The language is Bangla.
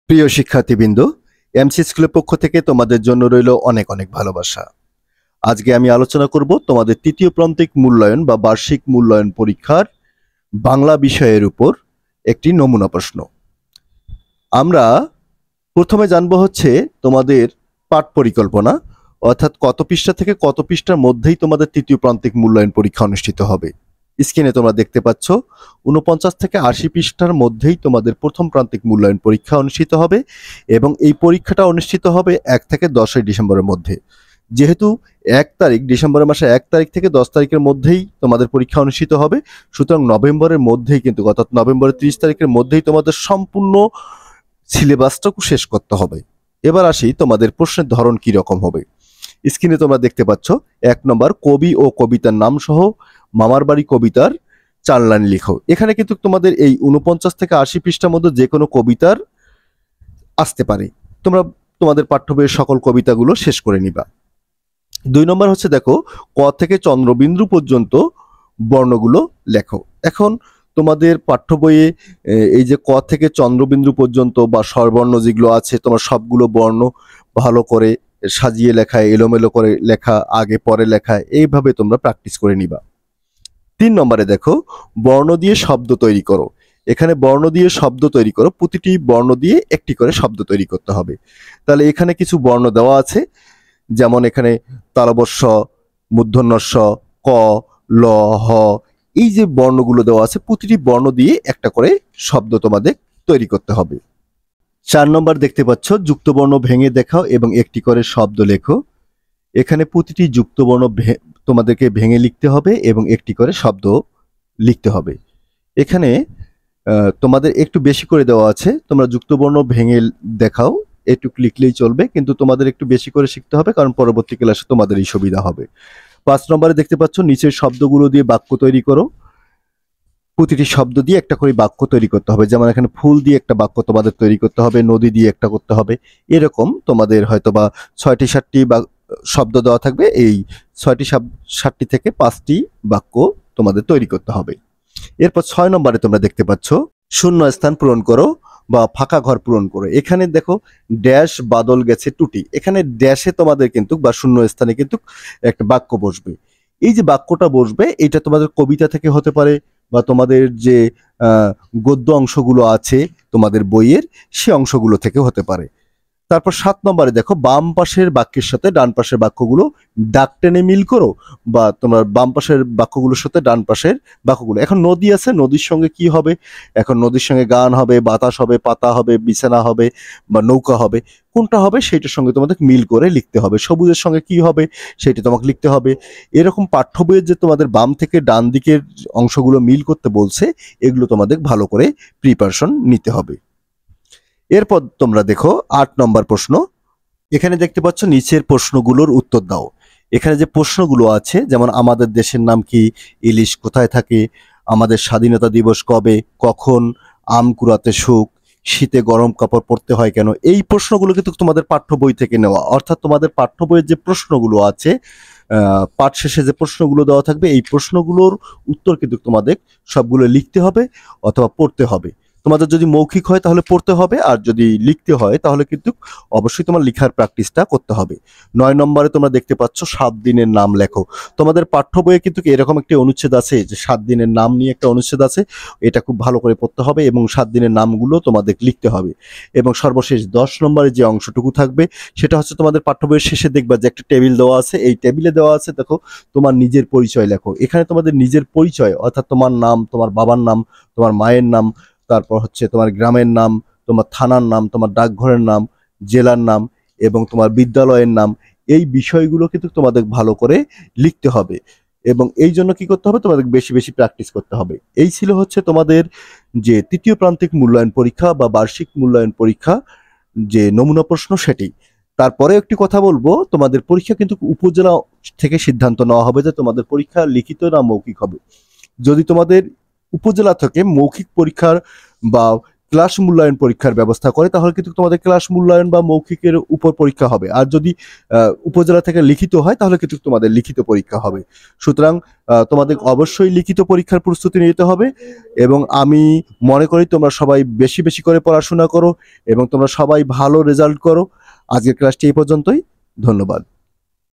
প্রিয় শিক্ষার্থীবৃন্দ, এমসি স্কুলের পক্ষ থেকে তোমাদের জন্য রইল অনেক অনেক ভালোবাসা। আজকে আমি আলোচনা করব তোমাদের তৃতীয় প্রান্তিক মূল্যায়ন বা বার্ষিক মূল্যায়ন পরীক্ষার বাংলা বিষয়ের উপর একটি নমুনা প্রশ্ন। আমরা প্রথমে জানবো হচ্ছে তোমাদের পাঠ পরিকল্পনা, অর্থাৎ কত পৃষ্ঠা থেকে কত পৃষ্ঠার মধ্যেই তোমাদের তৃতীয় প্রান্তিক মূল্যায়ন পরীক্ষা অনুষ্ঠিত হবে। স্ক্রিনে তোমরা দেখতে পাচ্ছ ৪৯ থেকে ৮০ পৃষ্ঠার মধ্যেই তোমাদের প্রথম প্রান্তিক মূল্যায়ন পরীক্ষা অনুষ্ঠিত হবে এবং এই পরীক্ষাটা অনুষ্ঠিত হবে ১ থেকে ১০ ডিসেম্বরের মধ্যে। যেহেতু ডিসেম্বরের মাসে ১ তারিখ থেকে ১০ তারিখের মধ্যেই তোমাদের পরীক্ষা অনুষ্ঠিত হবে, সুতরাং নভেম্বরের মধ্যেই কিন্তু অর্থাৎ নভেম্বরের ৩০ তারিখের মধ্যেই তোমাদের সম্পূর্ণ সিলেবাসটাকে শেষ করতে হবে। এবার আসি তোমাদের প্রশ্নের ধরন কি রকম হবে। স্ক্রিনে তোমরা দেখতে পাচ্ছ ১ নম্বর কবি ও কবিতার নাম সহ মামার বাড়ি কবিতার ৪ লাইন লিখো। এখানে কিন্তু তোমাদের এই ৪৯ থেকে ৮০ পৃষ্ঠার মধ্যে যে কোনো কবিতার আসতে পারে, তোমরা তোমাদের পাঠ্য বইয়ের সকল কবিতাগুলো শেষ করে নিবা। ২ নম্বর হচ্ছে দেখো ক থেকে চন্দ্রবিন্দু পর্যন্ত বর্ণগুলো লেখো। এখন তোমাদের পাঠ্য বইয়ে এই যে ক থেকে চন্দ্রবিন্দু পর্যন্ত বা স্বরবর্ণ যেগুলো আছে তোমার সবগুলো বর্ণ ভালো করে সাজিয়ে লেখা, এলোমেলো করে লেখা, আগে পরে লেখা, এইভাবে তোমরা প্র্যাকটিস করে নিবা। ৩ নম্বরে দেখো বর্ণ দিয়ে শব্দ তৈরি করো। এখানে বর্ণ দিয়ে শব্দ তৈরি করো, প্রতিটি বর্ণ দিয়ে একটি করে শব্দ তৈরি করতে হবে। তাহলে এখানে কিছু বর্ণ দেওয়া আছে, যেমন এখানে তালবস্য, মূর্ধন্যস্ব, ক, ল, হ, এই যে বর্ণগুলো দেওয়া আছে প্রতিটি বর্ণ দিয়ে একটা করে শব্দ তোমাদের তৈরি করতে হবে। ৪ নম্বর দেখতে পাচ্ছ যুক্তবর্ণ ভেঙে দেখাও এবং একটি করে শব্দ লেখো। এখানে প্রতিটি যুক্তবর্ণ তোমাদেরকে ভেঙে লিখতে হবে এবং একটি করে শব্দ লিখতে হবে। এখানে তোমাদের একটু বেশি করে দেওয়া আছে, তোমরা যুক্তবর্ণ ভেঙে দেখাও এটুক লিখলেই চলবে, কিন্তু তোমাদের একটু বেশি করে শিখতে হবে কারণ পরবর্তী ক্লাসে তোমাদেরই সুবিধা হবে। ৫ নম্বরে দেখতে পাচ্ছ নিচের শব্দগুলো দিয়ে বাক্য তৈরি করো। প্রতিটি শব্দ দিয়ে একটা করে বাক্য তৈরি করতে হবে, যেমন এখানে ফুল দিয়ে একটা বাক্য তোমাদের তৈরি করতে হবে, নদী দিয়ে একটা করতে হবে, এরকম তোমাদের হয়তোবা ৬টি ৭টি বা শব্দ দেওয়া থাকবে, এই ৬টি ৭টি থেকে ৫টি বাক্য তোমাদের তৈরি করতে হবে। এরপর ৬ নম্বরে তোমরা দেখতে পাচ্ছ শূন্য স্থান পূরণ করো বা ফাঁকা ঘর পূরণ করো। এখানে দেখো ড্যাশ বাদল গেছে টুটি, এখানে ড্যাশে তোমাদের কিন্তু বা শূন্য স্থানে কিন্তু একটা বাক্য বসবে। এই যে বাক্যটা বসবে এটা তোমাদের কবিতা থেকে হতে পারে বা তোমাদের যে গদ্য অংশগুলো আছে তোমাদের বইয়ের সে অংশগুলো থেকে হতে পারে। তারপর ৭ নম্বরে দেখো বাম পাশের বাক্যের সাথে ডান পাশের বাক্যগুলো দাগ টেনে মিল করো, বা তোমার বাম পাশের বাক্যগুলোর সাথে ডান পাশের বাক্যগুলো। এখন নদী আছে, নদীর সঙ্গে কি হবে? এখন নদীর সঙ্গে গান হবে, বাতাস হবে, পাতা হবে, বিছানা হবে বা নৌকা হবে, কোনটা হবে সেইটার সঙ্গে তোমাদের মিল করে লিখতে হবে। সবুজের সঙ্গে কি হবে সেটা তোমাকে লিখতে হবে। এরকম পাঠ্য বইয়ের যে তোমাদের বাম থেকে ডান দিকের অংশগুলো মিল করতে বলছে, এগুলো তোমাদের ভালো করে প্রিপারেশন নিতে হবে। এরপর তোমরা দেখো ৮ নম্বর প্রশ্ন। এখানে দেখতে পাচ্ছ নিচের প্রশ্নগুলোর উত্তর দাও। এখানে যে প্রশ্নগুলো আছে যেমন আমাদের দেশের নাম কি, ইলিশ কোথায় থাকে, আমাদের স্বাধীনতা দিবস কবে, কখন, আম কুড়াতে সুখ, শীতে গরম কাপড় পরতে হয় কেন, এই প্রশ্নগুলো কিন্তু তোমাদের পাঠ্য বই থেকে নেওয়া। অর্থাৎ তোমাদের পাঠ্য বইয়ের যে প্রশ্নগুলো আছে পাঠ শেষে যে প্রশ্নগুলো দেওয়া থাকবে এই প্রশ্নগুলোর উত্তর কিন্তু তোমাদের সবগুলো লিখতে হবে অথবা পড়তে হবে। তোমাদের যদি মৌখিক হয় তাহলে পড়তে হবে, আর যদি লিখতে হয় তাহলে কিন্তু অবশ্যই তোমার লেখার প্র্যাকটিসটা করতে হবে। ৯ নম্বরে তোমরা দেখতে পাচ্ছ ৭ দিনের নাম লেখো। তোমাদের পাঠ্য বইয়ে কিন্তু এরকম একটি অনুচ্ছেদ আছে যে ৭ দিনের নাম নিয়ে একটা অনুচ্ছেদ আছে, এটা খুব ভালো করে পড়তে হবে এবং ৭ দিনের নামগুলো তোমাদের লিখতে হবে। এবং সর্বশেষ ১০ নম্বরে যে অংশটুকু থাকবে সেটা হচ্ছে তোমাদের পাঠ্য বইয়ের শেষে দেখবা যে একটা টেবিল দেওয়া আছে, এই টেবিলে দেওয়া আছে দেখো তোমার নিজের পরিচয় লেখো। এখানে তোমাদের নিজের পরিচয় অর্থাৎ তোমার নাম, তোমার বাবার নাম, তোমার মায়ের নাম, তারপর হচ্ছে তোমার গ্রামের নাম, তোমার থানার নাম, তোমার ডাকঘরের নাম, জেলার নাম এবং তোমার বিদ্যালয়ের নাম, এই বিষয়গুলো কিন্তু তোমাদের ভালো করে লিখতে হবে। এবং এই জন্য কি করতে হবে, তোমাদের বেশি বেশি প্র্যাকটিস করতে হবে। এই ছিল হচ্ছে তোমাদের যে তৃতীয় প্রান্তিক মূল্যায়ন পরীক্ষা বা বার্ষিক মূল্যায়ন পরীক্ষা যে নমুনা প্রশ্ন সেটি। তারপরে একটি কথা বলবো, তোমাদের পরীক্ষা কিন্তু উপজেলা থেকে সিদ্ধান্ত নেওয়া হবে যে তোমাদের পরীক্ষা লিখিত না মৌখিক হবে। যদি তোমাদের উপজেলা থেকে মৌখিক পরীক্ষার বা ক্লাস মূল্যায়ন পরীক্ষার ব্যবস্থা করে, তাহলে কিন্তু তোমাদের ক্লাস মূল্যায়ন বা মৌখিকের উপর পরীক্ষা হবে। আর যদি উপজেলা থেকে লিখিত হয় তাহলে কিন্তু তোমাদের লিখিত পরীক্ষা হবে। সুতরাং তোমাদের অবশ্যই লিখিত পরীক্ষার প্রস্তুতি নিতে হবে, এবং আমি মনে করি তোমরা সবাই বেশি বেশি করে পড়াশোনা করো এবং তোমরা সবাই ভালো রেজাল্ট করো। আজকের ক্লাসটি এই পর্যন্তই। ধন্যবাদ।